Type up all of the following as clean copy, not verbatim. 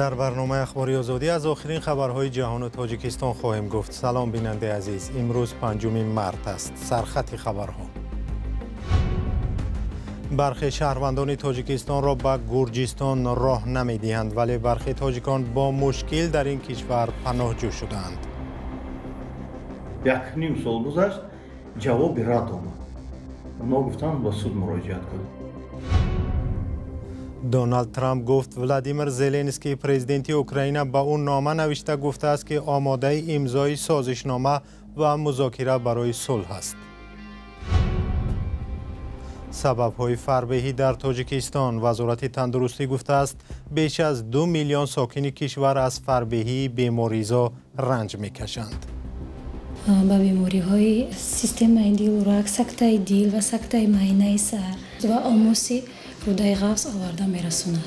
در برنامه اخباری آزادی از آخرین خبرهای جهان و تاجیکستان خواهیم گفت. سلام بیننده عزیز، امروز 5 مارس است. سرخط خبرها: برخی شهروندان تاجیکستان را به گرجستان راه نمی‌دهند، ولی برخی تاجیکان با مشکل در این کشور پناهجو شدند. یک نیم سال گذشت، جواب رد آمد. ما گفتم با سود مراجعت کنید. دونالد ترامپ گفت ولادیمیر زلنسکی پرزیدنت اوکراین به اون نامه نوشته گفته است که آماده امضای سازشنامه و مذاکره برای صلح است. سبب‌های فربهی در تاجیکستان: وزارت تندرستی گفته است بیش از 2 میلیون ساکن کشور از فربهی بیماریزا رنج می‌کشند. با بیماری‌های سیستم دل و رگ، سکته دل و سکته معاینه سر و آموسی رودای غوث آورده می‌رساند.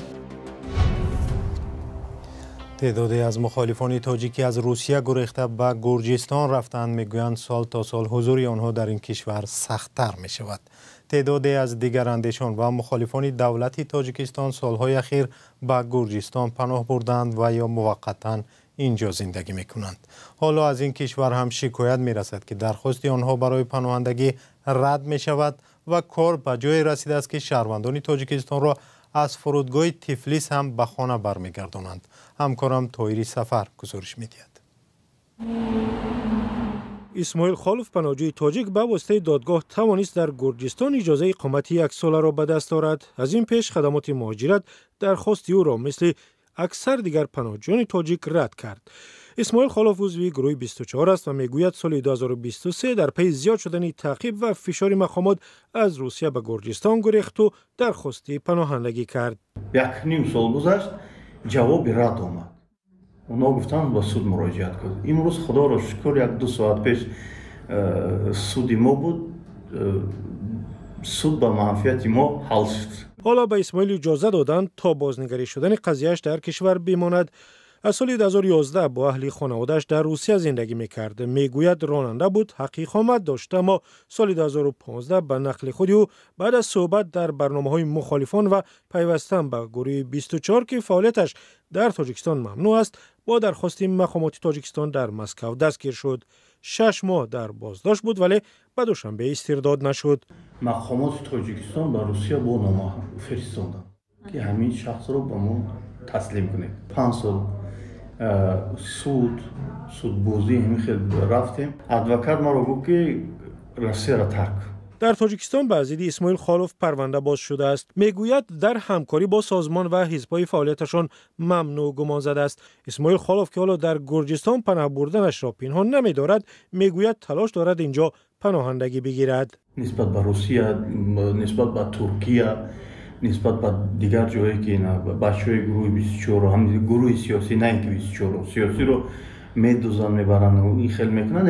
تعدادی از مخالفان تاجیکی از روسیه گریخته به گرجستان رفتند. میگویند سال تا سال حضور آنها در این کشور سخت‌تر می‌شود. تعدادی از دیگر اندیشان و مخالفان دولت تاجیکستان سالهای اخیر به گرجستان پناه بردند و یا موقتاً اینجا زندگی می‌کنند. حالا از این کشور هم شکایت می‌رسد که درخواست آنها برای پناهندگی رد می‌شود و کار به جای رسیده است که شهروندان تاجیکستان را از فرودگاه تفلیس هم به خانه برمیگردانند. همکارم طاهری سفر گزارش می‌دهد. اسماعیل خالف پناهجوی تاجیک به واسطه دادگاه توانست در گرجستان اجازه اقامت 1 ساله را به دست آورد. از این پیش خدمات مهاجرت درخواست او را مثل اکثر دیگر پناهجویان تاجیک رد کرد. اسماعیل خالف عضو گروه 24 است و میگوید سال 2023 در پی زیاد شدن تعقیب و فشار مقامات از روسیه به گرجستان گریخت و درخواست پناهندگی کرد. یک نیم سال گذشت، جواب رد آمد. اونا گفتن با سود مراجعت کنید. امروز خدا را شکر 1-2 ساعت پیش سود ما بود. سود به منفعت ما حل شد. حالا به اسماعیل اجازه دادند تا بازنگری شدن قضیهش در کشور بماند. از سال 2011 با اهل خانواده‌اش در روسیه زندگی می‌کرد. میگوید راننده بود، حق اقامت داشت، اما سال 2015 به نقل خود او بعد از صحبت در برنامه‌های مخالفان و پیوستن به گروه 24 که فعالیتش در تاجیکستان ممنوع است، با درخواست مقامات تاجیکستان در مسکو دستگیر شد. 6 ماه در بازداشت بود ولی به دوشنبه استرداد نشد. مقامات تاجیکستان به روسیه با نامه فرستادند که همین شخص رو به ما تسلیم کنید. 5 سال سود بازی همین خیلی رفتیم. ادوکات ما رو گفت که روسیه را ترک. در تاجیکستان به ضد اسماعیل خالف پرونده باز شده است. میگوید در همکاری با سازمان و حزب‌های فعالیتشان ممنوع گمان زده است. اسماعیل خالف که حالا در گرجستان پناه بردنش را پنهان نمی‌دارد، میگوید تلاش دارد اینجا پناهندگی بگیرد. نسبت به روسیه، نسبت به ترکیه، نسبت به دیگر جایی که بچه‌های گروه 24 هم گروه سیاسی، نه اینکه 24 سیاسی رو میدوزن میبرن و این خیلی میکنن،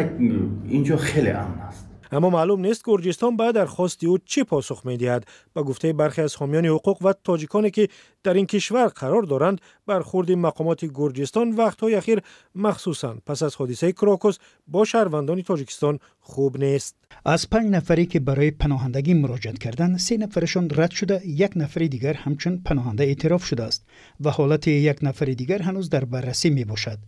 اینجا خیلی امن است. اما معلوم نیست گرجستان بعد درخواست او چه پاسخ می‌دهد. به گفته برخی از حامیان حقوق و تاجیکانی که در این کشور قرار دارند، برخورد مقامات گرجستان وقت‌های اخیر مخصوصاً پس از حادثه کراکوس با شهروندان تاجیکستان خوب نیست. از 5 نفری که برای پناهندگی مراجعه کردند، 3 نفرشان رد شده، 1 نفر دیگر همچون پناهنده اعتراف شده است و حالت 1 نفر دیگر هنوز در بررسی می باشد.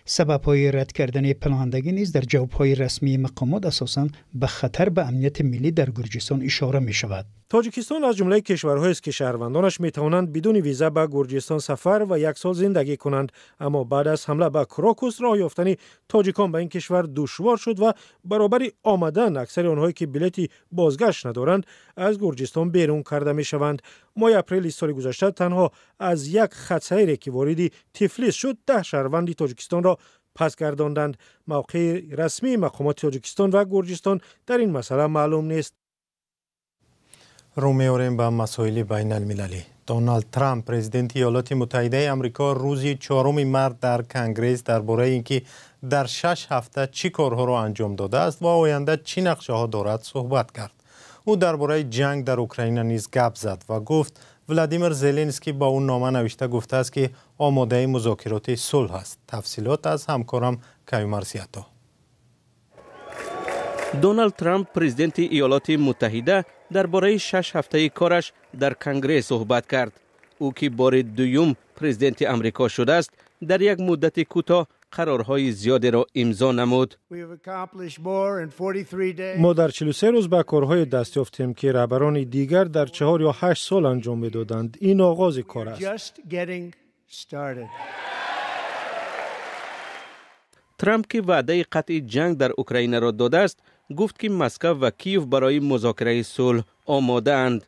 سبب‌های رد کردن پناهندگی نیز در جواب‌های رسمی مقامات اساساً به خطر به امنیت ملی در گرجستان اشاره می شود. تاجیکستان از جمله کشورهایی است که شهروندانش می توانند بدون ویزا به گرجستان سفر و 1 سال زندگی کنند، اما بعد از حمله به کراکوس راه یافتن تاجیکان به این کشور دشوار شد و برابر آمدن اکثر آنهایی که بلیطی بازگشت ندارند از گرجستان بیرون کرده می شوند. ماه اپریل سال گذشته تنها از 1 خط سیری که وارد تفلیس شد 10 شهروند تاجیکستان را پس گرداندند. موقع رسمی مقامات تاجیکستان و گرجستان در این مسئله معلوم نیست. رو می‌آوریم به مسائل بین المللی. دونالد ترامپ پرزیدنت ایالات متحده آمریکا روز 4 مارس در کنگره درباره اینکه در 6 هفته چی کارها را انجام داده است و آینده چی نقشه ها دارد صحبت کرد. او درباره جنگ در اوکراین نیز گپ زد و گفت ولادیمیر زلنسکی با اون نامه نوشته گفته است که آماده مذاکرات صلح است. تفصیلات از همکارم کیومرث عطا. دونالد ترامپ پرزیدنت ایالات متحده درباره 6 هفته کارش در کنگره صحبت کرد. او که بار دوم پرزیدنت امریکا شده است در یک مدت کوتاه قرارهای زیادی را امضا نمود. ما در 43 روز به کارهای دست یافتیم که رهبران دیگر در 4 یا 8 سال انجام میدادند. این آغاز کار است. ترامپ که وعده قطع جنگ در اوکراین را داده است، گفت که مسکو و کیف برای مذاکره صلح آماده اند.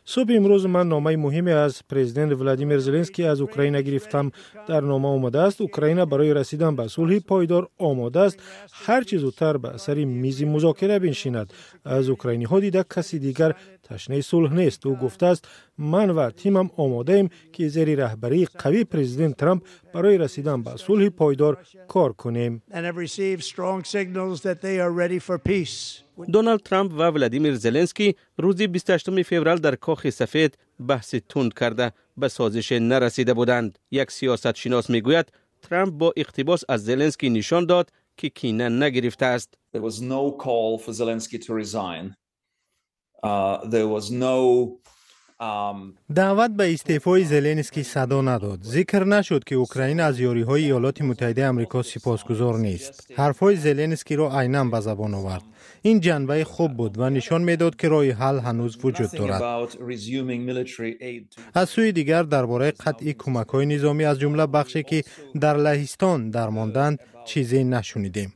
صبح امروز من نامه مهمی از پرزیدنت ولادیمیر زلنسکی از اوکراین گرفتم. در نامه آمده است اوکراین برای رسیدن به صلح پایدار آماده است. هر چه زودتر به سر میز مذاکره بنشیند. از اوکراینی ها دیده کسی دیگر تشنه صلح نیست. او گفته است من و تیمم آماده ایم که زیر رهبری قوی پرزیدنت ترامپ برای رسیدن به صلح پایدار کار کنیم. دونالد ترامپ و ولادیمیر زلنسکی روز 28 فوریه در کاخ سفید بحث تند کرده به سازش نرسیده بودند. یک سیاستشناس میگوید ترامپ با اقتباس از زلنسکی نشان داد که کینه نگرفته است. There was no call for Zelensky to resign. There was no دعوت به استعفای زلنسکی صدا نداد. ذکر نشد که اوکراین از یاری‌های ایالات متحده آمریکا سپاسگزار نیست. حرفهای زلنسکی را عیناً به زبان آورد. این جنبه خوب بود و نشان میداد که راه حل هنوز وجود دارد. از سوی دیگر درباره قطع کمک‌های نظامی از جمله بخشی که در لهستان درماندند چیزی نشنیدیم.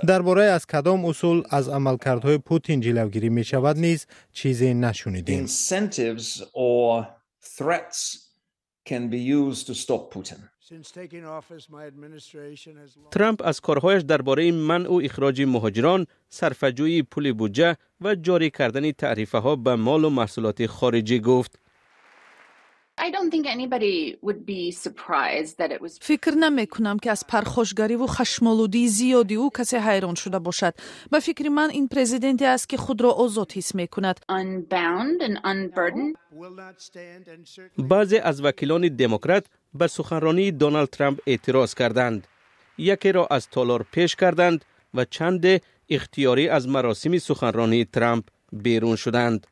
درباره از کدام اصول از عملکردهای پوتین جلوگیری می شود نیز چیزی نشنیدیم. ترامپ از کارهایش درباره منع و اخراج مهاجران، صرفه‌جویی پول بودجه و جاری کردن تعرفه ها به مال و محصولات خارجی گفت. فکر نمی کنم که از پرخاشگری و خشمالودی زیادی او کسی حیران شده باشد. به فکر من این پرزیدنتی است که خود را آزاد حس می کند. بعضی از وکیلان دموکرات به سخنرانی دونالد ترامپ اعتراض کردند. یکی را از تالار پیش کردند و چند اختیاری از مراسم سخنرانی ترامپ بیرون شدند.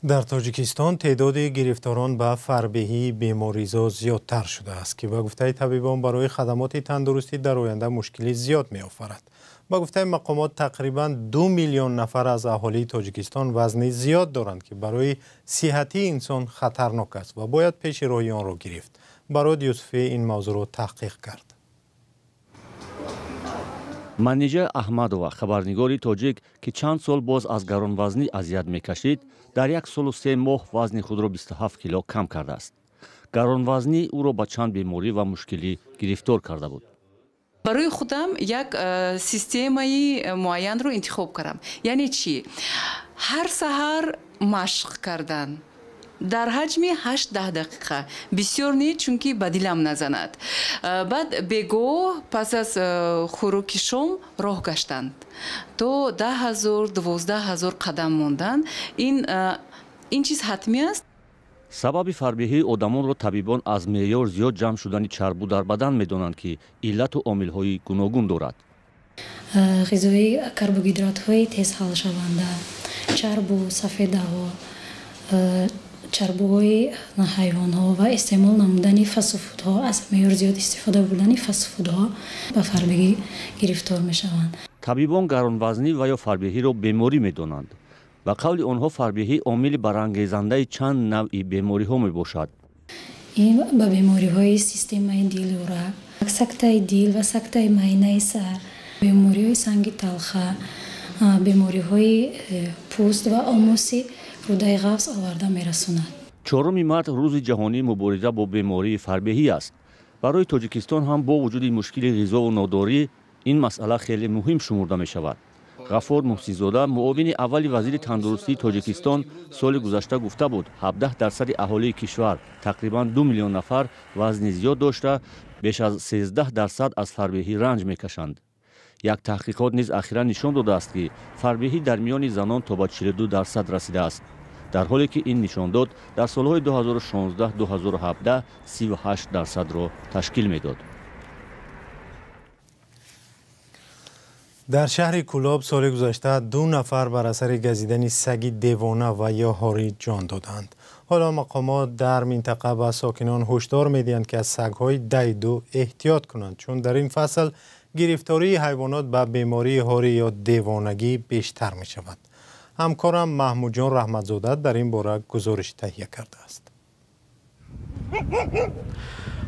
در تاجیکستان تعداد گرفتاران به فربهی بیماریزا زیادتر شده است که به گفته طبیبان برای خدمات تندرستی در آینده مشکلی زیاد می آفرد. به گفته مقامات تقریباً 2 میلیون نفر از اهالی تاجیکستان وزن زیاد دارند که برای صحتی انسان خطرناک است و باید پیش روی آن را گرفت. براد یوسفی این موضوع را تحقیق کرد. منیجر احمدова خبرنگاری تاجیک که چند سال باز از گرانوزنی اذیت میکشید در 1 سال و 3 ماه وزن خود را 27 کیلو کم کرده است. گرانوزنی او را به چند بیماری و مشکلی گرفتار کرده بود. برای خودم یک سیستمی معین رو انتخاب کردم. یعنی چی؟ هر سحر مشق کردن در حجم 8-10 دقیقه بسیار نیست چونکی به دلم نزند. بعد بگو پس از خوراک شام راه گشتند تو 10,000-12,000 قدم موندن. این چیز حتمی است. سبب فربهی آدمان را طبیبان از معیار زیاد جمع شدن چربو در بدن میدانند که علت و عامل‌های گوناگون دارد. غذای کربوهیدرات‌های تیز حل شونده، چربو، سفیده‌ها، چربوهای حیوان‌ها و استعمال نمودن فست فودها، از معیار زیاد استفاده بودن فست فودها به فربهی گرفتار می‌شوند. طبیبان گرانوزنی و یا فربهی را بیماری می‌دانند. و قول آنها فربهی عامل برانگیزنده چند نوعی بیماری‌ها میباشد. این به بیماری‌های سیستم دل و رگ، سکته دل و سکته معده سر، بیماری‌های سنگ تلخه، بیماری‌های پوست و آموسی روده قفز آورده می‌رساند. 4 مارس روز جهانی مبارزه با بیماری فربهی است. برای تاجیکستان هم با وجود مشکل غذا و ناداری این مسئله خیلی مهم شمرده می‌شود. غفور محسیزاده معاون اول وزیر تندرستی تاجیکستان سال گذشته گفته بود 17% اهالی کشور تقریبا 2 میلیون نفر وزن زیاد داشته بیش از 13% از فربهی رنج میکشند. یک تحقیقات نیز اخیرا نشان داده است که فربهی در میان زنان تا به 42% رسیده است، در حالی که این نشانداد در سالهای 2016-2017 38% را تشکیل میداد. در شهر کولاب سال گذشته 2 نفر بر اثر گزیدن سگی دیوانه و یا هاری جان دادند. حالا مقامات در منطقه به ساکنان هشدار میدهند که از سگ‌های دیدو احتیاط کنند، چون در این فصل گرفتاری حیوانات به بیماری هاری یا دیوانگی بیشتر می شود. همکارم محمود جان رحمتزاده در این باره گزارش تهیه کرده است.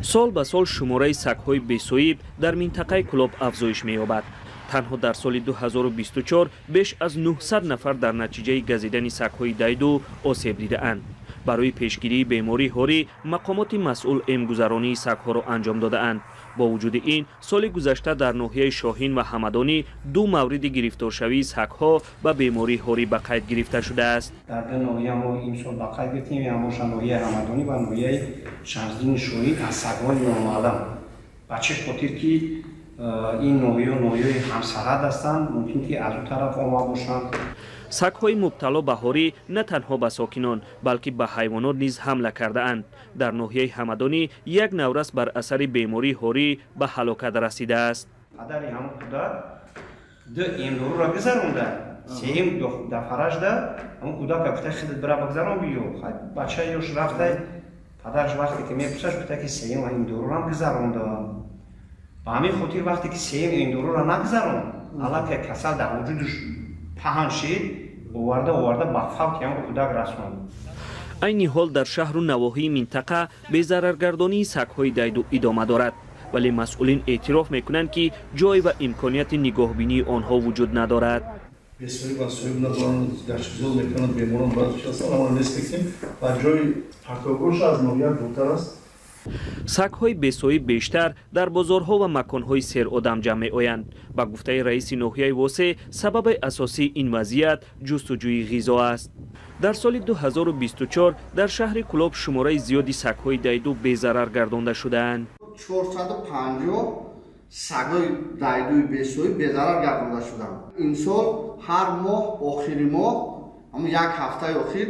سال به سال شماره سگ‌های بی‌صویب در منطقه کولاب افزایش می‌یابد. تنها در سال 2024 بیش از 900 نفر در نتیجه گزیدن سگ‌های دیدو آسیب دیده‌اند. برای پیشگیری بیماری هاری مقامات مسئول امگذرانی سگ‌ها را انجام داده‌اند. با وجود این سال گذشته در ناحیه شاهین و همدانی 2 مورد گرفتارشوی سگ‌ها به بیماری هاری به قید گرفته شده است. در دو ناحیه ما این سال به قید گرفتیم، همش ناحیه همدانی و ناحیه شمسدین شاهین از سگ‌های نامعلم. بچه خاطر که این ناحیه همسرحد هستند، ممکن که از اون طرف آمده باشند. سگ‌های مبتلا به هاری نه تنها به ساکنان بلکه به حیوانات نیز حمله کرده اند. در ناحیه همدانی یک نورس بر اثر بیماری هاری به هلاکت رسیده است. پدری همون کودک دو اندورو را گذرونده، سیم دفرش ده، همون کودک گفته خودت برای بگذرون بیو. بچه یوش رفته، پدرش وقتی که میپرسش گفته که سیم اندورو را گذرونده. با همین خاطر وقتی که سیم اندورو را نگذرون، حالا که کسل در وجودش پهن شد، آورده به فوت هم کودک رسوند. این حال در شهر و نواحی منطقه به ضررگردانی سگ‌های دیدو ادامه دارد، ولی مسئولین اعتراف میکنند که جای و امکانیت نگاهبینی آنها وجود ندارد. بسیاری مسئولین ندارند گشتگزار میکنند بیماران بعضیش هستند، اما نستیم و جای تکاگوش از نوعیت دورتر است. سگ‌های بی‌صویب بیشتر در بازارها و مکان‌های سیر آدم جمع می‌آیند. با گفته رئیس ناحیه واسه سبب اساسی این وضعیت جستجوی غذا است. در سال 2024 در شهر کولاب شماره زیادی سگ‌های دیدو بی‌ضرر گردانده شده‌اند. 450 سگ‌های دیدو بی‌صویب بی‌ضرر گردانده شدند. این سال هر ماه آخری ماه هم یک هفته آخر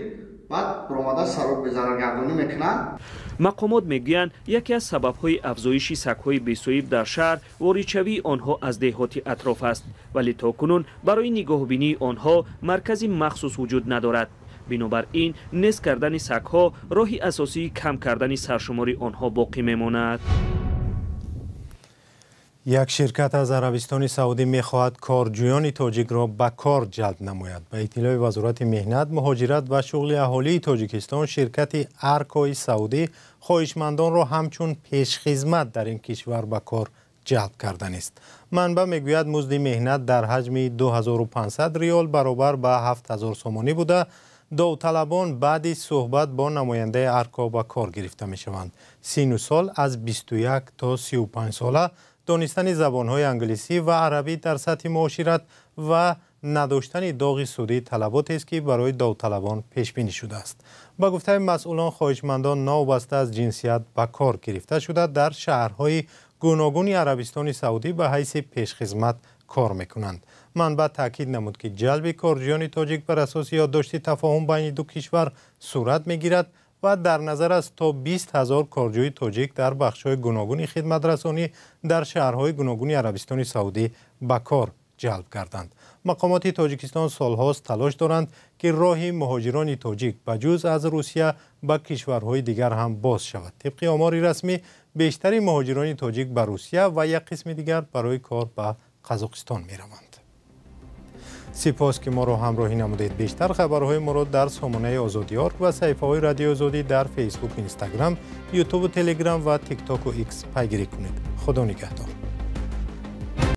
بعد برآمده سراب بی‌ضرر گردانی میکنند. مقامات میگویند یکی از سبب‌های افزایش سگ‌های بی‌صویب در شهر واریدشوی آنها از دهات اطراف است، ولی تاکنون برای نگاهبینی آنها مرکزی مخصوص وجود ندارد. بنابراین نصب کردن سگ‌ها راهی اساسی کم کردن سرشماری آنها باقی میماند. یک شرکت از عربستان سعودی می‌خواهد کارجویان تاجیک را به کار جلب نماید. به اطلاع وزارت مهنت، مهاجرت و شغل اهالی تاجیکستان، شرکت ارکای سعودی خواهشمندان را همچون پیشخدمت در این کشور به کار جلب کردن است. منبع میگوید مزد مهنت در حجم 2500 ریال برابر به 7000 سومانی بوده. داوطلبان بعد صحبت با نماینده ارکا به کار گرفته می‌شوند. سن و سال از 21 تا 35 ساله، دانستن زبان‌های انگلیسی و عربی در سطح معاشرت و نداشتن داغ سودی طلباتی است که برای داوطلبان پیش بینی شده است. با گفته مسئولان خواهشمندان ناوبسته از جنسیت به کار گرفته شده در شهرهای گوناگون عربستان سعودی به حیث پیشخدمت کار میکنند. منبع تاکید نمود که جلب کارجویان تاجیک بر اساس یادداشت تفاهم بین دو کشور صورت میگیرد و در نظر است تا 20,000 کارجوی تاجیک در بخش‌های گوناگون خدمت رسانی در شهرهای گوناگون عربستان سعودی به کار جلب کردند. مقامات تاجیکستان سالهاست تلاش دارند که راه مهاجران تاجیک بجز از روسیه به کشورهای دیگر هم باز شود. طبق آمار رسمی بیشتر مهاجران تاجیک به روسیه و یک قسم دیگر برای کار به قزاقستان می‌روند. سپاس که ما را همراهی نمودید. بیشتر خبرهای ما را در سامانه آزادی آرک و صفحه‌های رادیو آزادی در فیسبوک، اینستاگرام، یوتیوب و تلگرام و تیک تاک و ایکس پیگیری کنید. خدا نگهدار.